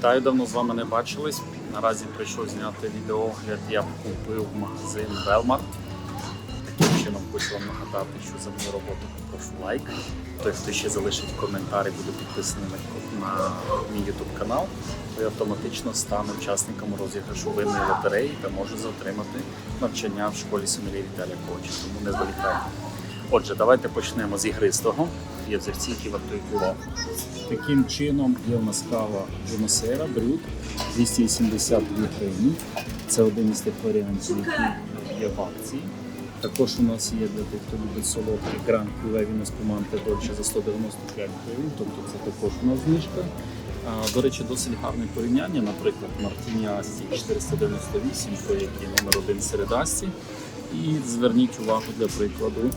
Вітаю, давно з вами не бачились. Наразі прийшов зняти відеоогляд, я купив магазин Велмарт. Таким чином хочу вам нагадати, що за мою роботу попрошу лайк. Той, хто ще залишить коментар і буде підписаний на мій YouTube канал, то автоматично стане учасником розіграшу винної лотереї та може отримати навчання в школі сомельє Віталія Ковача. Тому не зволікайте. Отже, давайте почнемо з ігристого. Є взірці, які вартують увагу. Таким чином є у нас кава Джуносера Брют 282 гривні. Це один із тих варіантів, які є в акції. Також у нас є для тих, хто любить солодкий Гран Кюве Віно Спуманте Дольче за 195 гривень, тобто це також у нас знижка. До речі, досить гарне порівняння, наприклад, Мартіні Асті 498, той, який номер 1 серед Асті. І зверніть увагу для прикладу,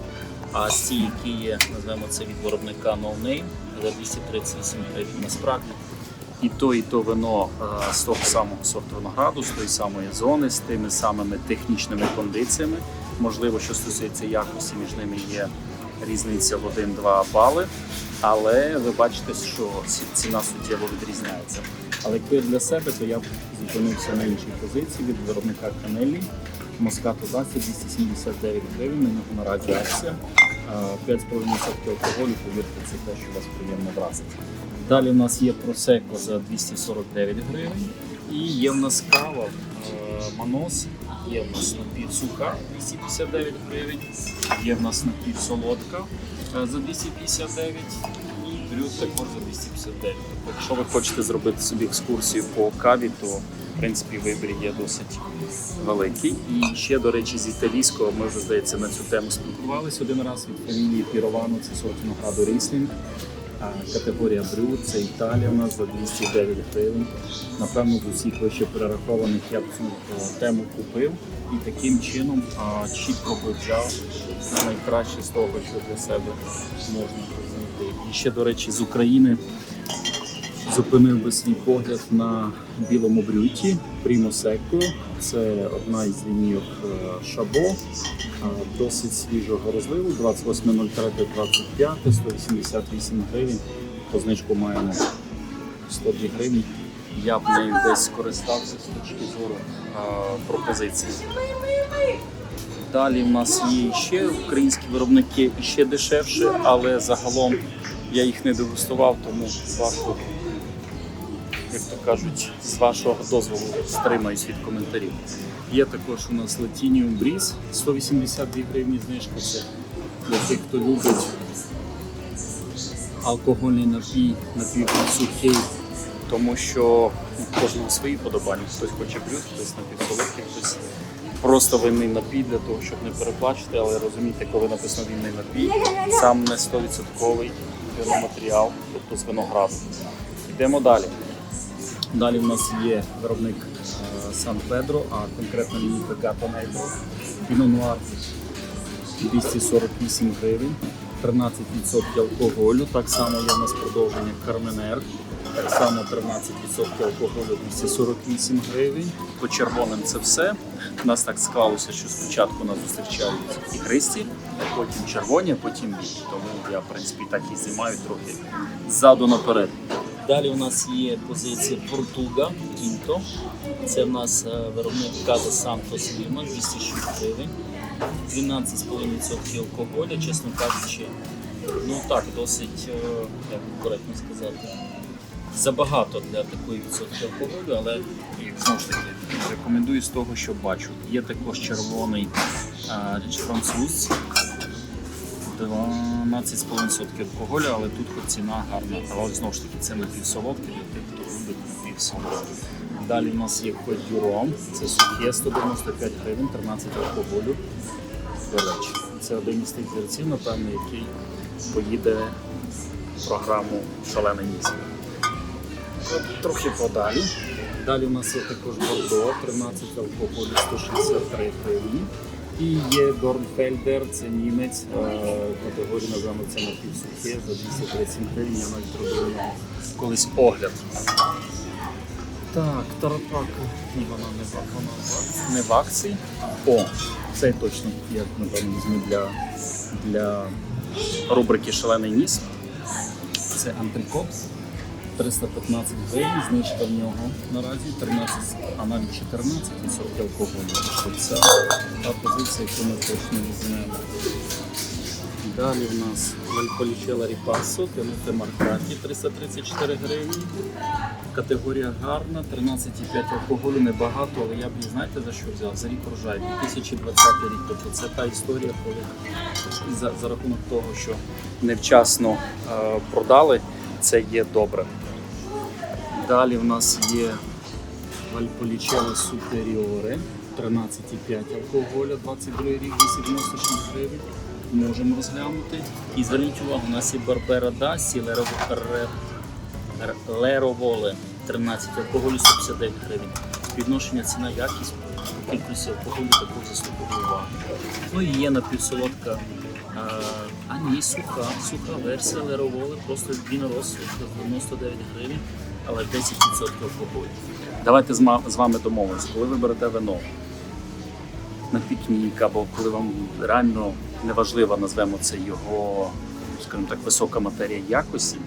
Асті, які є, назвемо це від виробника No Name, за 238 гривень. Насправді і то вино з того самого сорту винограду, з тої самої зони, з тими самими технічними кондиціями. Можливо, що стосується якості, між ними є різниця в 1-2 бали, але ви бачите, що ціна суттєво відрізняється. Але якби для себе, то я б зупинився на іншій позиції від виробника Канеллі. Москато Дасі 279 гривень, на нього наразі акція. 5,5% алкоголю, повірте, це те, що вас приємно вразить. Далі в нас є Просеко за 249 гривень. І є в нас кава Манос, є в нас напівсуха 259 гривень, є в нас напівсолодка за 259 і брют також за 259. Тобто, якщо ви хочете зробити собі екскурсію по каві, то в принципі вибір є досить великий. І ще, до речі, з італійського ми вже, здається, на цю тему спілкувалися один раз від фамілії Піровано, це сорт винограду Ріслінг. Категорія брют, це Італія у нас за 209 гривень. Напевно, з усіх вище перерахованих я б цю тему купив і таким чином чітко взяв найкраще з того, що для себе можна знайти. І ще, до речі, з України зупинив би свій погляд на білому брюті Primo Secco. Це одна із лінійок Шабо, досить свіжого розливу, 28.03.25, 188 гривень, по знижку маємо 102 гривні. Я б нею десь скористався з точки зору пропозиції. Далі в нас є ще українські виробники, ще дешевше, але загалом я їх не дегустував, тому з вашого, як то кажуть, з вашого дозволу стримаюсь від коментарів. Є також у нас Latinium Breeze, 182 гривні знижка. Це для тих, хто любить алкогольний напій сухий, тому що кожного свої подобання. Хтось хоче брют, хтось напівсолодкий, хтось просто винний напій для того, щоб не переплачити, але розумієте, коли написано винний напій, сам не 100% матеріал, тобто з винограду. Йдемо далі. Далі в нас є виробник Сан Педро, а конкретно лінійка Гато Негро. Піно Нуар 248 гривень, 13% алкоголю. Так само є в нас продовження Карменер. Так само 13% алкоголю, 248 гривень. По червоним це все. У нас так склалося, що спочатку нас зустрічають ігристі, а потім червоні, а потім білі. Тому я, в принципі, так і знімаю трохи ззаду наперед. Далі у нас є позиція Португа Кінто. Це в нас виробник Каза Сантос Ліма, 206 гривень. 12,5% алкоголю, чесно кажучи, ну так, досить, як коректно сказати, забагато для такої відсотки алкоголю, але знову ж таки рекомендую з того, що бачу. Є також червоний француз, 12,5% алкоголю, але тут хоч ціна гарна, але знову ж таки це напівсолодкий для тих, хто любить напівсолодкий. Далі у нас є Côte du Rhum, це сухе, 195 гривень, 13 алкоголю. До речі, це один із тих зірців, напевно, який поїде в програму «Шалений ніс». Трохи подалі. Далі у нас є також Бордо, 13 алкоголю, 163 гривні. І є Дорнфельдер, це німець, категорія називаємо це напівсухе, за 237 гривень, я навіть робив колись огляд. Так, Тарапака, ні, вона не в акції. О, це точно, я, напевно, візьму для рубрики «Шалений ніс». Це антрикот, 315 гривень, знижка в нього наразі 13, а навіть 14% алкоголю. Це та позиція, яку ми точно візьмемо. Далі в нас Вальполічело Ріпасо, Тенуте Маркаті, 334 гривні. Категорія гарна, 13,5 алкоголю, небагато, але я б її, знаєте, за що взяв? За рік врожаю, 2020 рік. Тобто це та історія, коли за рахунок того, що невчасно продали, це є добре. Далі в нас є Вальполічело Суперіоре, 13,5 алкоголю, 22 рік, 296 гривень. Можемо розглянути. І зверніть увагу, у нас є Барбера Дасі, Лероволе, 13 алкоголю, 159 гривень. Відношення ціна-якість по кількості алкоголю також заслуговує увагу. Ну і є напівсолодка, суха версія Лероволе, просто він розсуд, 99 гривень, але 10% алкоголю. Давайте з вами домовимося, коли ви берете вино на пікнік, або коли вам реально неважливо, назвемо це його, скажімо так, висока матерія якості,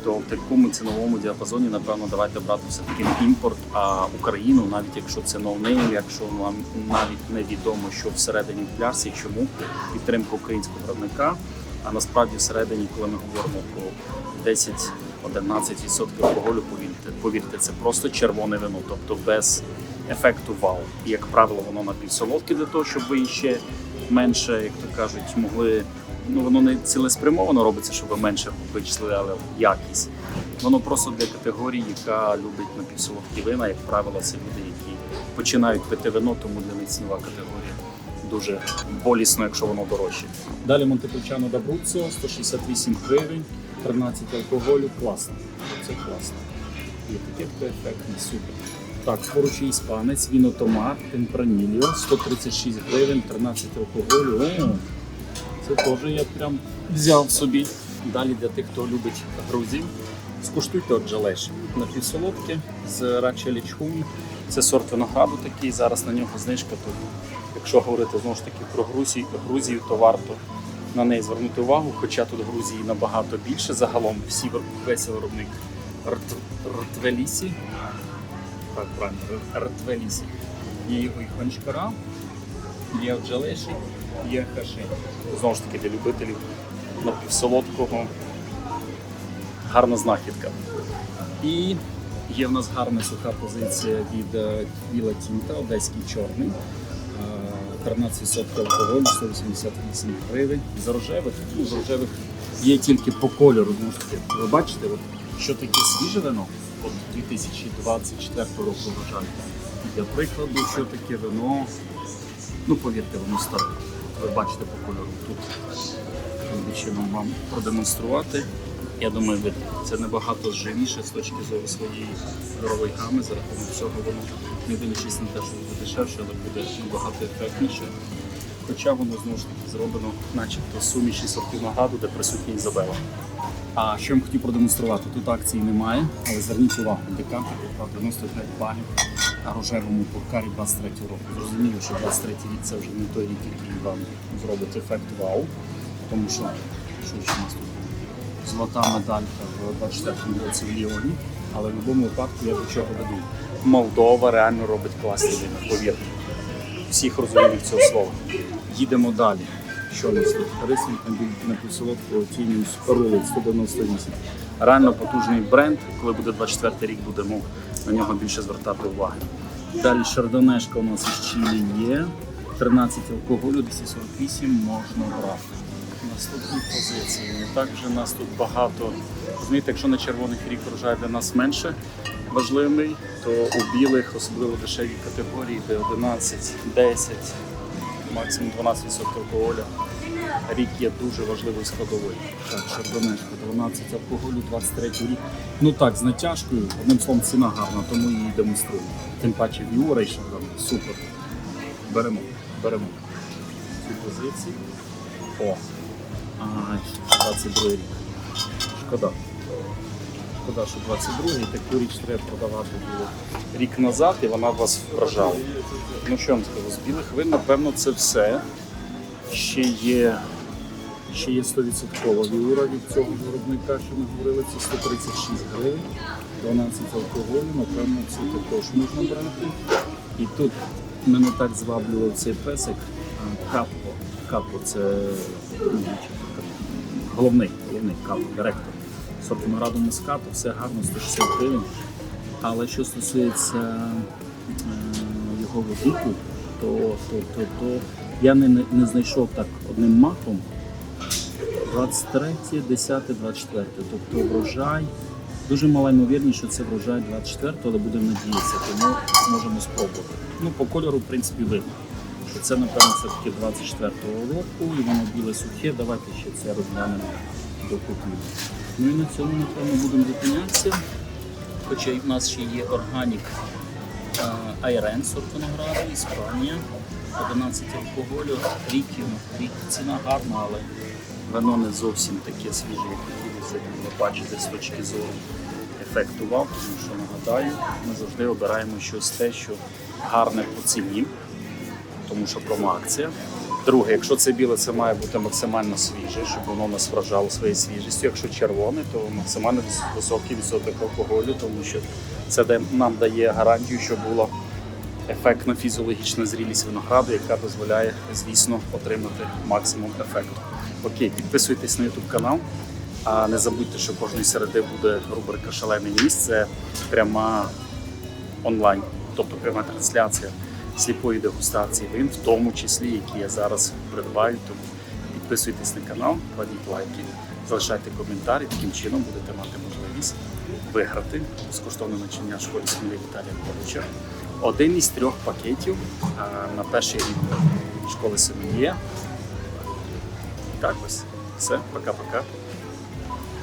то в такому ціновому діапазоні, напевно, давайте брати все-таки не імпорт, а Україну, навіть якщо це ноунейм, якщо вам навіть невідомо, що всередині в пляшці, чому підтримка українського виробника, а насправді всередині, коли ми говоримо про 10-11% алкоголю, повірте, це просто червоне вино, тобто без ефекту вау. І, як правило, воно напівсолодке для того, щоб ви ще менше, як то кажуть, могли, воно не цілеспрямовано робиться, щоб ви менше вичислили, але якість. Воно просто для категорії, яка любить напівсолодкі вина, як правило, це люди, які починають пити вино, тому для них цінова категорія дуже болісно, якщо воно дорожче. Далі Монтепульчано d'Abruzzo, 168 гривень, 13 алкоголю, класно. Це класно. І етикетка ефектна, супер. Так, поруч є іспанець, Віно Томар, Темпранільо, 136 гривень, 13 алкоголю. Це теж я прям взяв собі. Далі для тих, хто любить Грузію, скуштуйте от Джалеші. Напівсолодке з Рачелічхум. Це сорт винограду такий, зараз на нього знижка. То, якщо говорити знову ж таки про Грузію, то варто на неї звернути увагу, хоча тут Грузії набагато більше. Загалом весь виробник Ртвелісі. Так, правильно, Ртвелісі. Є його і Хончкара, є Джалеші, є Хашень. Знову ж таки, для любителів напівсолодкого гарна знахідка. І є в нас гарна суха позиція від Віла Тінта, одеський чорний. 13% алкоголю, 188 гривень. З рожевих є тільки по кольору. Ви бачите, що таке свіже вино? От 2024 року врожаю. Для прикладу, що таке вино, повірте, воно старе. Ви бачите по кольору. Тут чином вам продемонструвати. Я думаю, це набагато живіше з точки зору своєї здорової гами. За рахунок цього воно, не дивлячись на те, що буде дешевше, але буде набагато ефектніше. Хоча воно знову ж таки зроблено начебто суміші сортів винограду, де присутня Ізабела. А що я вам хотів продемонструвати? Тут акції немає, але зверніть увагу, декантер 95 балів на рожевому Пуркарі 23 року. Зрозуміло, що 23 рік це вже не той рік, який вам зробить ефект вау, тому що ще у нас тут золота медалька в 24-му році в Ліоні, але в будь-якому випадку я до чого веду. Молдова реально робить класні вина, повірте. Всіх розуміють цього слова. Їдемо далі. Що у нас тут? Рислінг напівсолодкого оцінюю Рулет 198. Реально потужний бренд, коли буде 24-й рік, будемо на нього більше звертати уваги. Далі шардонешка у нас із Чилі є. 13 алкоголю, 248 можна брати. Наступні позиції. Не так вже нас тут багато. Розумієте, якщо на червоних рік врожай для нас менше важливий, то у білих, особливо дешевій категорії, де 11, 10, максимум 12% алкоголю, рік є дуже важливою складовою. Так, шардонешка, 12 алкоголю, 23 рік. Так, з натяжкою, одним словом, ціна гарна, тому її демонструємо. Тим паче Віура і Шардон. Супер. Беремо ці позиції. 22 рік. Шкода, що 22-й, таку річ треба продавати було рік назад, і вона вас вражала. Що вам скажу, з білих вин, напевно, це все. Ще є 100% Віура від цього виробника, що ми говорили, це 136 гривень. 12 алкоголю, напевно, це також можна брати. І тут мене так зваблював цей песик Капо. Капо це головний Капо, директор. Сорт винограду Мускату, все гарно, 160 гривень. Але що стосується його віку, то я не знайшов так одним махом 23, 10, 24. Тобто врожай, дуже мала ймовірність, що це врожай 24, але будемо надіятися, тому можемо спробувати. Ну, по кольору, в принципі, видно, що це, напевно, все-таки 24-го року, і воно біле сухе, давайте ще це розглянемо до купівлі. Ну і на цьому, напевно, будемо зупинятися. Хоча в нас ще є органік Айрен сорт винограду, Іспанія, 11 алкоголю, рік ціна гарна, але вино не зовсім таке свіже, як хотілося б бачити з точки зору ефекту вау, тому що, нагадаю, ми завжди обираємо щось те, що гарне по ціні, тому що промо-акція. Друге, якщо це біле, це має бути максимально свіже, щоб воно нас вражало своєю свіжістю. Якщо червоне, то максимально високий відсоток алкоголю, тому що це нам дає гарантію, що була ефектна фізіологічна зрілість винограду, яка дозволяє, звісно, отримати максимум ефекту. Окей, підписуйтесь на YouTube канал, а не забудьте, що кожної середи буде рубрика «Шалений міст». Це пряма онлайн, тобто пряма трансляція сліпої дегустації вин, в тому числі, які я зараз придбаю. Тому підписуйтесь на канал, кладіть лайки, залишайте коментарі, таким чином будете мати можливість виграти безкоштовне навчання в школі Смілі Віталія Ковича. Один із 3 пакетів на перший рік школи Сомельє. Так ось, все, пока-пока.